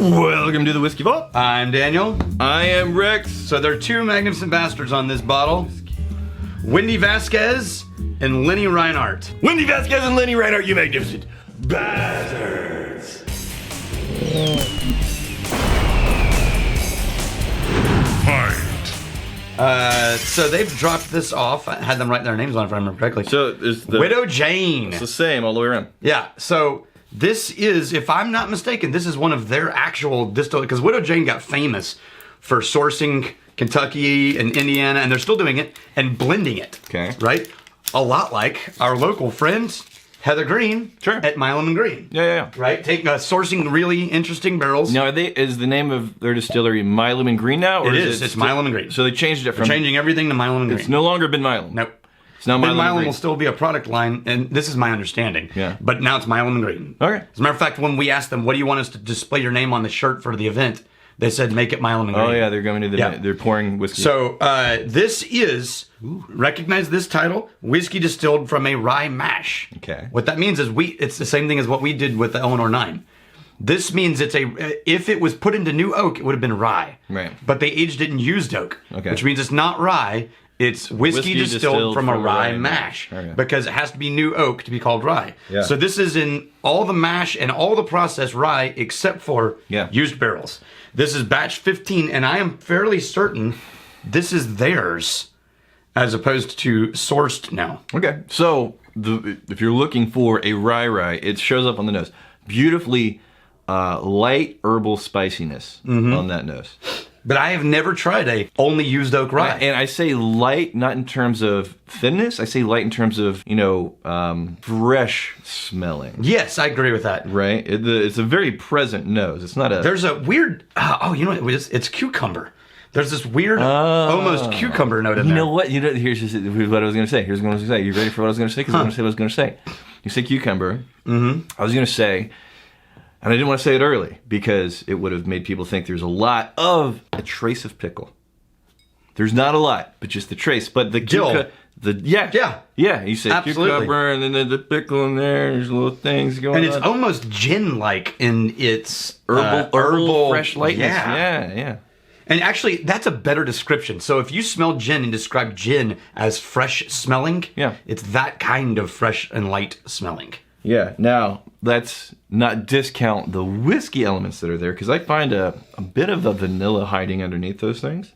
Welcome to the Whiskey Vault. I'm Daniel. I am Rex. So there are two magnificent bastards on this bottle. Wendy Vasquez and Lenny Reinhardt. Wendy Vasquez and Lenny Reinhardt, you magnificent bastards. So they've dropped this off. I had them write their names on it if I remember correctly. So it's the Widow Jane. It's the same all the way around. Yeah, so this is, if I'm not mistaken, this is one of their actual distilled, because Widow Jane got famous for sourcing Kentucky and Indiana, and they're still doing it, and blending it. Okay. Right? A lot like our local friends, Heather Green, Sure. at Milam and Green. Yeah. Right? Sourcing really interesting barrels. Now, is the name of their distillery Milam and Green now? Or It is. It's Milam and Green. So they changed it from... They're changing everything to Milam and Green. It's no longer been Milam. Nope. It's now Ben Milam and Milam Green. will still be a product line, and this is my understanding. Yeah. But now it's Milam and Green. Okay. As a matter of fact, when we asked them, what do you want us to display your name on the shirt for the event? They said, make it Milam and Green. Oh, yeah, they're going to they're pouring whiskey. So this is, recognize this title, whiskey distilled from a rye mash. Okay. What that means is it's the same thing as what we did with the Eleanor 9. This means if it was put into new oak, it would have been rye. Right. But they aged it in used oak. Okay. Which means it's not rye. It's whiskey distilled from a rye mash. Okay. Because it has to be new oak to be called rye. Yeah. So this is in all the mash and all the processed rye except for used barrels. This is batch 15, and I am fairly certain this is theirs as opposed to sourced now. Okay. So if you're looking for a rye, it shows up on the nose. Beautifully light herbal spiciness on that nose. But I have never tried a only used oak rye. And I say light, not in terms of thinness. I say light in terms of, fresh smelling. Yes, I agree with that. Right? It's a very present nose. It's not a... There's a weird... you know what? It's cucumber. There's this weird, almost cucumber note in there. You know what? Here's what I was going to say. Here's what I was going to say. You ready for what I was going to say? Because I'm going to say what I was going to say. You say cucumber. I was going to say... And I didn't want to say it early because it would have made people think there's a trace of pickle. There's not a lot, but just the trace. But the yeah. You say cucumber, and then the pickle in there. There's little things going on, and it's almost gin-like in its herbal fresh lightness. Yeah. And actually, that's a better description. So if you smell gin and describe gin as fresh smelling, it's that kind of fresh and light smelling. Yeah. Now, let's not discount the whiskey elements that are there, because I find a bit of a vanilla hiding underneath those things.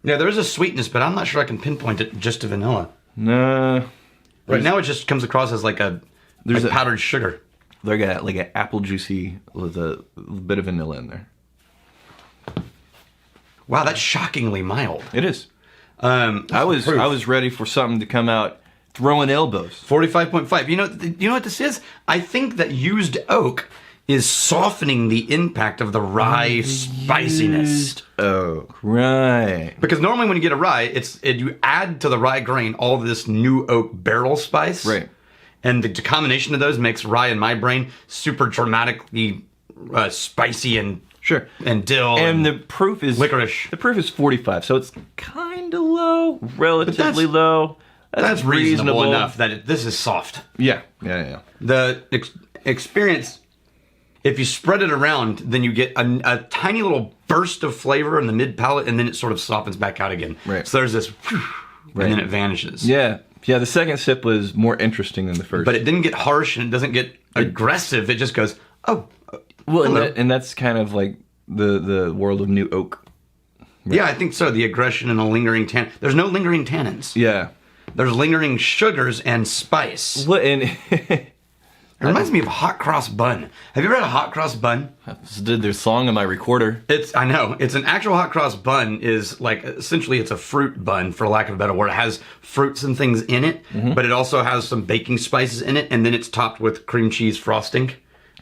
Yeah, there is a sweetness, but I'm not sure I can pinpoint it just to vanilla. Nah. Right now, it just comes across as like powdered sugar. Like an apple juicy with a bit of vanilla in there. Wow, that's shockingly mild. It is. I was ready for something to come out throwing elbows. 45.5. You know what this is? I think that used oak is softening the impact of the rye spiciness. Used oak, right? Because normally when you get a rye, you add to the rye grain all this new oak barrel spice, right? And the combination of those makes rye in my brain super dramatically spicy and and dill and the proof is licorice. The proof is 45, so it's kind of low, relatively low. That's reasonable enough that this is soft. Yeah. The experience, if you spread it around, then you get a tiny little burst of flavor in the mid palate, and then it sort of softens back out again. Right. So there's this, and then it vanishes. Yeah. The second sip was more interesting than the first. But it didn't get harsh, and it doesn't get aggressive. It just goes, well, and that's kind of like the world of new oak. Right? Yeah, I think so. The aggression and the lingering There's no lingering tannins. Yeah. There's lingering sugars and spice. It reminds me of a hot cross bun. Have you ever had a hot cross bun? I just did their song on my recorder. I know. It's an actual hot cross bun is like, essentially it's a fruit bun, for lack of a better word. It has fruits and things in it, but it also has some baking spices in it, and then it's topped with cream cheese frosting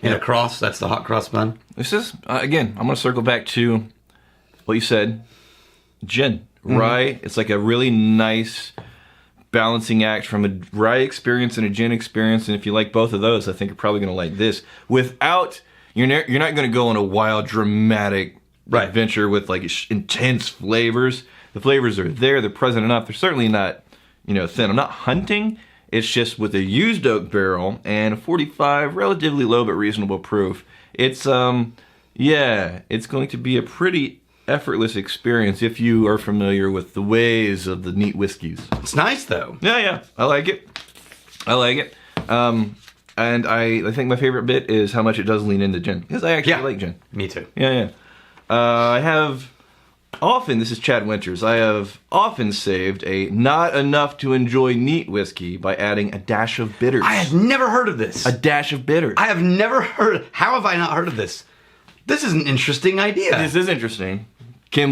in a cross. That's the hot cross bun. This is, again, I'm going to circle back to what you said. Gin. Rye. It's like a really nice balancing act from a rye experience and a gin experience, and if you like both of those, I think you're probably going to like this. Without, you're not going to go on a wild, dramatic adventure with like intense flavors. The flavors are there, they're present enough. They're certainly not, thin. I'm not hunting. It's just with a used oak barrel and a 45, relatively low but reasonable proof. It's Yeah, it's going to be a pretty effortless experience if you are familiar with the ways of the neat whiskeys. It's nice though. Yeah, I like it. And I think my favorite bit is how much it does lean into gin, because I actually like gin. Me too. Yeah. I have often, this is Chad Winters, I have often saved a not enough to enjoy neat whiskey by adding a dash of bitters. I had never heard of this. A dash of bitters. I have never heard. How have I not heard of this? This is an interesting idea. This is interesting. Can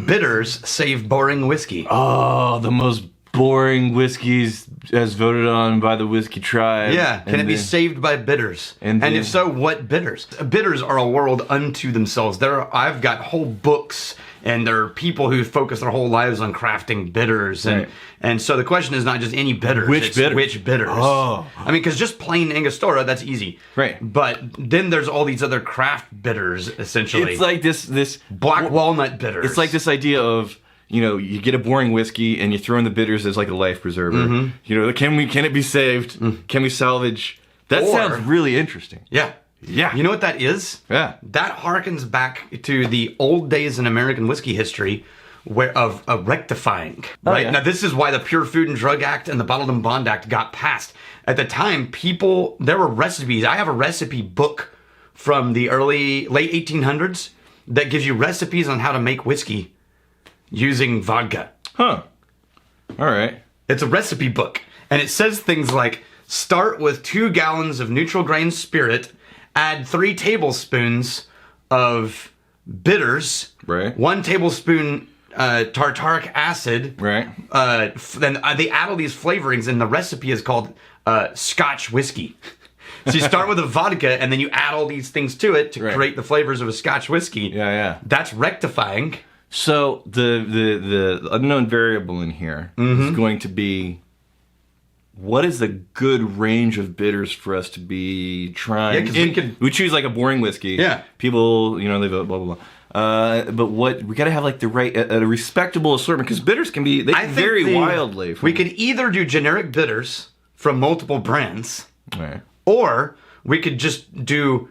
bitters save boring whiskey? Oh, the most boring whiskeys as voted on by the whiskey tribe. Yeah. Can it be saved by bitters? And if so, what bitters? Bitters are a world unto themselves. I've got whole books, and there are people who focus their whole lives on crafting bitters. And so the question is not just any bitters. Which bitters? Which bitters. Oh. I mean, because just plain Angostura, that's easy. Right. But then there's all these other craft bitters, essentially. It's like this black walnut bitters. It's like this idea of, you get a boring whiskey and you throw in the bitters as like a life preserver. Mm-hmm. Can it be saved? Can we salvage? That sounds really interesting. Yeah. Yeah. You know what that is? Yeah. That harkens back to the old days in American whiskey history of rectifying. Right? Yeah. Now, this is why the Pure Food and Drug Act and the Bottled and Bond Act got passed. At the time, there were recipes. I have a recipe book from the late 1800s that gives you recipes on how to make whiskey using vodka. Huh. All right. It's a recipe book. And it says things like, start with 2 gallons of neutral grain spirit, add 3 tablespoons of bitters, Right. 1 tablespoon tartaric acid. Right. Then they add all these flavorings, and the recipe is called Scotch whiskey. So you start with a vodka, and then you add all these things to it to create the flavors of a Scotch whiskey. Yeah. That's rectifying. So the unknown variable in here is going to be, what is the good range of bitters for us to be trying? Yeah, because we choose like a boring whiskey. Yeah. People, they vote blah blah blah. But we got to have like the right a respectable assortment, because bitters can vary wildly. We could either do generic bitters from multiple brands, Right. or we could just do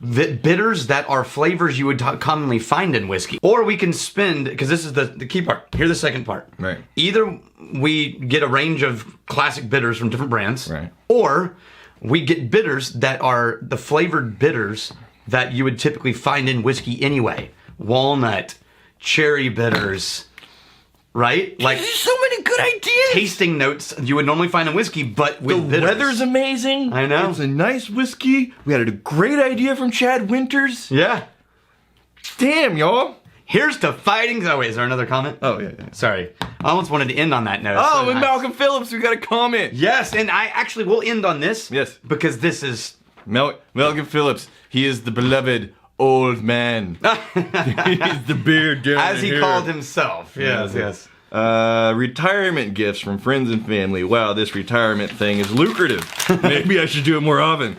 bitters that are flavors you would commonly find in whiskey. Or we can spend, because this is the key part. Here's the second part. Right. Either we get a range of classic bitters from different brands, Right. or we get bitters that are the flavored bitters that you would typically find in whiskey anyway. Walnut, cherry bitters, right? Like, There's so many good ideas. tasting notes you would normally find in whiskey, but with The bitters. weather's amazing. I know. It's a nice whiskey. We had a great idea from Chad Winters. Yeah. Damn, y'all. Here's to fighting. Oh, wait, is there another comment? Oh, yeah. Sorry. I almost wanted to end on that note. Oh, So and nice. Malcolm Phillips, we got a comment. Yes, and I actually will end on this. Yes. Because this is... Malcolm Phillips, he is the beloved old man. He's the beard down As he here. called himself. Yes. Retirement gifts from friends and family. Wow, this retirement thing is lucrative. Maybe I should do it more often.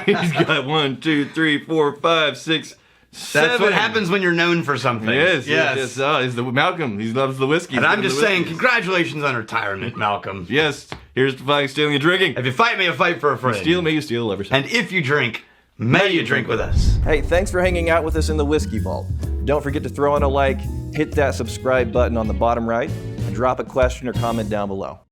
He's got 1, 2, 3, 4, 5, 6, 7. That's what happens when you're known for something. Yes. Oh, he's the Malcolm. He loves the whiskey. And I'm just saying, congratulations on retirement, Malcolm. Yes. Here's to fighting, stealing, and drinking. If you fight me, I fight for a friend. Steal, may you steal, ever. And if you drink, may you drink with us. Hey, thanks for hanging out with us in the Whiskey Vault. Don't forget to throw in a like, hit that subscribe button on the bottom right, and drop a question or comment down below.